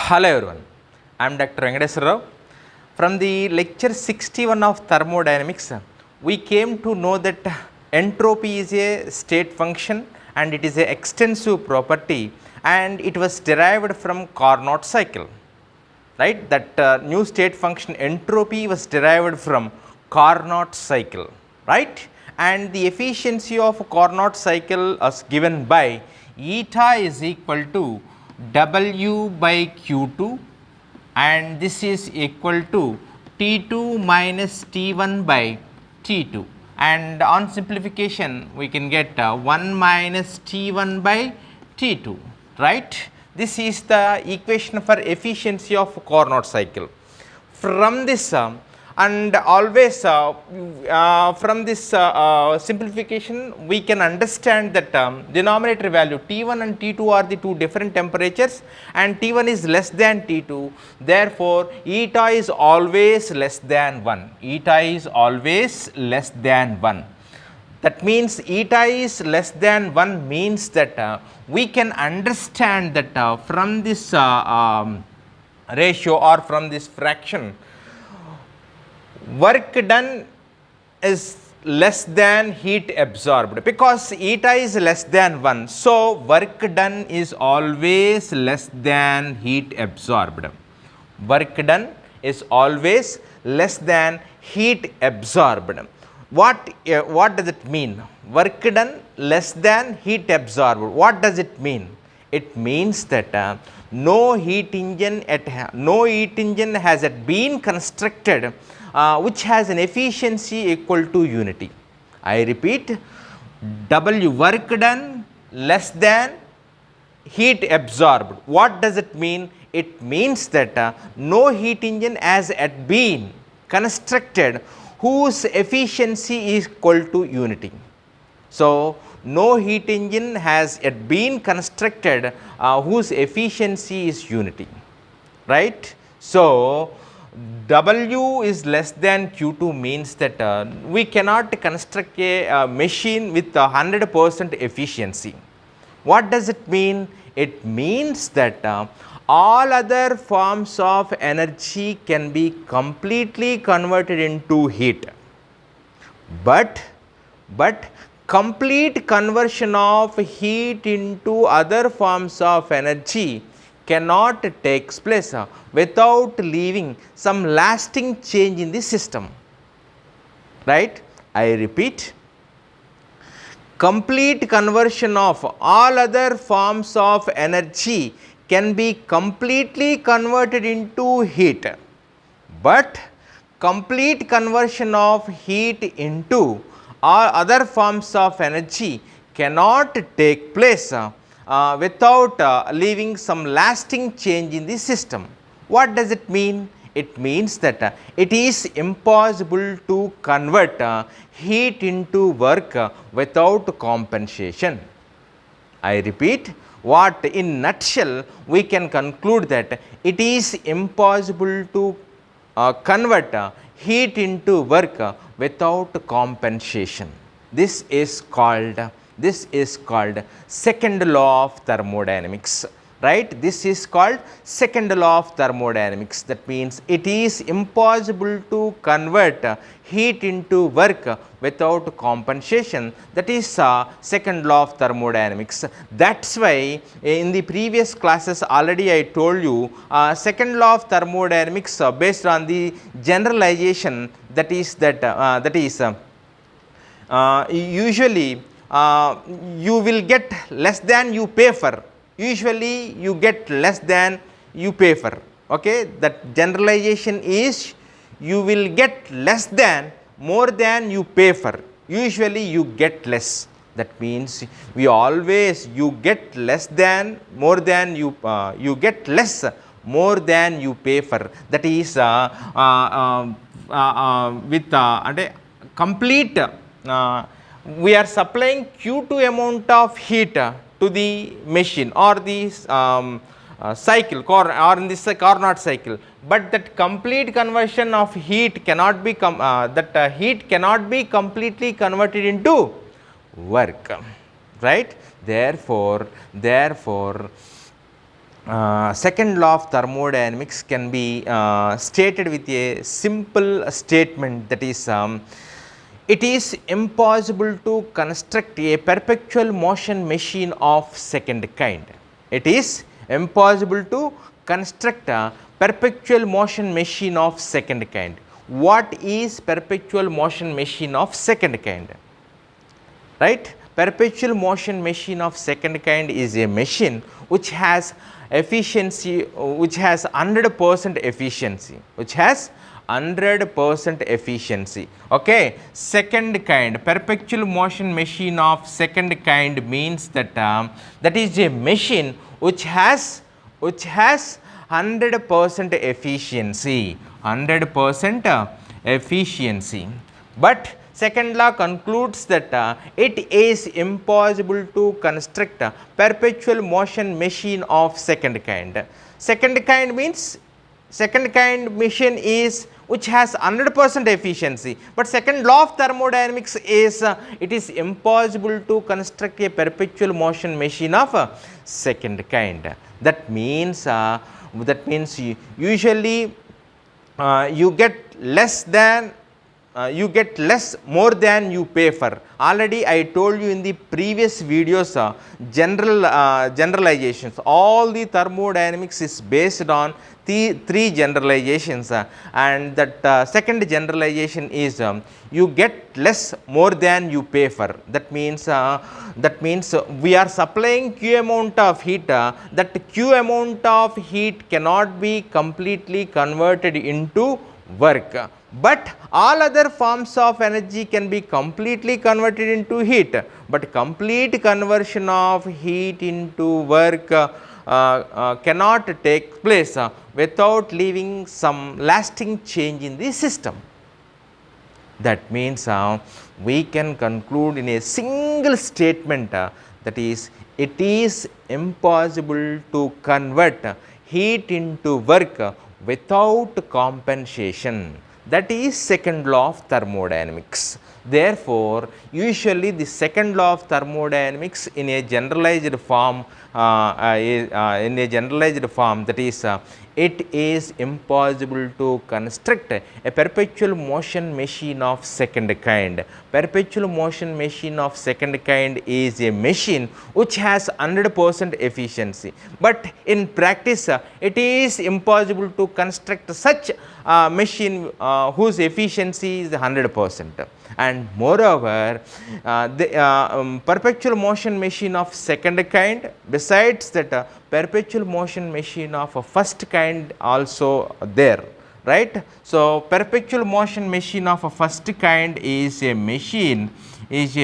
Hello everyone, I am Dr. VRAO-PHYSICAL. From the lecture 61 of thermodynamics, we came to know that entropy is a state function and it is an extensive property and it was derived from Carnot cycle. Right, that new state function entropy was derived from Carnot cycle, right, and the efficiency of Carnot cycle is given by eta is equal to W by Q2 and this is equal to T2 minus T1 by T2, and on simplification we can get 1 minus T1 by T2, right. This is the equation for efficiency of Carnot cycle. From this and always from this simplification we can understand that denominator value T1 and T2 are the two different temperatures and T1 is less than T2, therefore eta is always less than 1, eta is always less than 1. That means eta is less than 1 means that we can understand that from this ratio or from this fraction, work done is less than heat absorbed, because eta is less than 1. So, work done is always less than heat absorbed. Work done is always less than heat absorbed. What does it mean? Work done less than heat absorbed. What does it mean? It means that no heat engine has been constructed which has an efficiency equal to unity. I repeat, W work done less than heat absorbed. What does it mean? It means that no heat engine has been constructed whose efficiency is equal to unity. So, no heat engine has yet been constructed whose efficiency is unity, right. So, W is less than Q2 means that we cannot construct a machine with 100% efficiency. What does it mean? It means that all other forms of energy can be completely converted into heat, but complete conversion of heat into other forms of energy cannot take place without leaving some lasting change in the system, right. I repeat, complete conversion of all other forms of energy can be completely converted into heat, but complete conversion of heat into all other forms of energy cannot take place without leaving some lasting change in the system. What does it mean? It means that it is impossible to convert heat into work without compensation. I repeat, what in nutshell we can conclude that it is impossible to convert heat into work without compensation. This is called second law of thermodynamics, right. This is called second law of thermodynamics. That means it is impossible to convert heat into work without compensation. That is second law of thermodynamics. That's why in the previous classes already I told you second law of thermodynamics based on the generalization, that is usually you will get less than you pay for. Usually you get less than you pay for. Okay, that generalization is you will get less than more than you pay for. Usually you get less. That means we always you get less than more than you get less more than you pay for. That is with complete we are supplying Q2 amount of heat to the machine or the cycle or in this Carnot cycle, but that complete conversion of heat cannot be heat cannot be completely converted into work, right. Therefore second law of thermodynamics can be stated with a simple statement, that is, it is impossible to construct a perpetual motion machine of second kind. It is impossible to construct a perpetual motion machine of second kind. What is perpetual motion machine of second kind? Right? Perpetual motion machine of second kind is a machine which has efficiency, which has 100% efficiency, which has 100% efficiency. Okay, second kind, perpetual motion machine of second kind means that that is a machine which has 100% efficiency, 100% efficiency. But second law concludes that it is impossible to construct a perpetual motion machine of second kind. Second kind means second kind machine is which has 100% efficiency, but second law of thermodynamics is it is impossible to construct a perpetual motion machine of second kind. That means usually you get less than you get less more than you pay for. Already I told you in the previous videos generalizations. All the thermodynamics is based on the three generalizations, and that second generalization is you get less more than you pay for. That means we are supplying Q amount of heat, that Q amount of heat cannot be completely converted into work, but all other forms of energy can be completely converted into heat, but complete conversion of heat into work cannot take place without leaving some lasting change in the system. That means we can conclude in a single statement, that is, it is impossible to convert heat into work without compensation. That is second law of thermodynamics. Therefore, usually the second law of thermodynamics in a generalized form, that is, it is impossible to construct a perpetual motion machine of second kind. Perpetual motion machine of second kind is a machine which has 100% efficiency, but in practice it is impossible to construct such machine whose efficiency is 100%. And moreover, the perpetual motion machine of second kind, besides that perpetual motion machine of first kind also there, right? So perpetual motion machine of a first kind is a machine which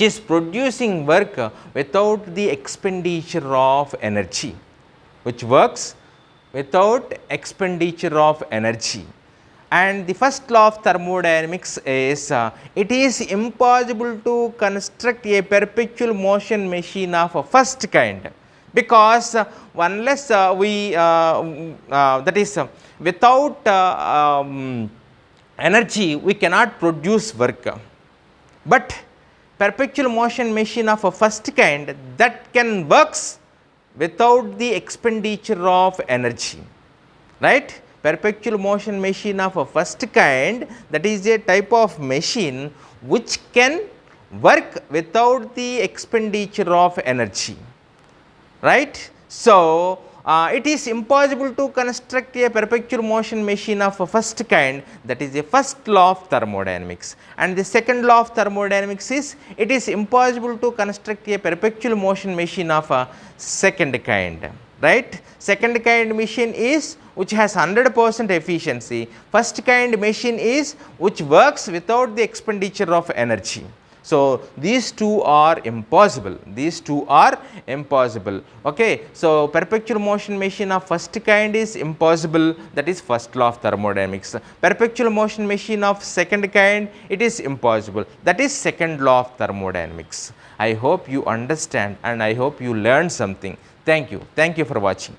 is producing work without the expenditure of energy, which works without expenditure of energy. And the first law of thermodynamics is it is impossible to construct a perpetual motion machine of a first kind, because unless that is without energy we cannot produce work. But perpetual motion machine of a first kind, that can works without the expenditure of energy, right? Perpetual motion machine of a first kind, that is a type of machine which can work without the expenditure of energy, right? So it is impossible to construct a perpetual motion machine of a first kind. That is a first law of thermodynamics. And the second law of thermodynamics is it is impossible to construct a perpetual motion machine of a second kind, right? Second kind machine is which has 100% efficiency. First kind machine is which works without the expenditure of energy. So these two are impossible. These two are impossible. Okay. So perpetual motion machine of first kind is impossible. That is first law of thermodynamics. Perpetual motion machine of second kind, it is impossible. That is second law of thermodynamics. I hope you understand and I hope you learn something. Thank you. Thank you for watching.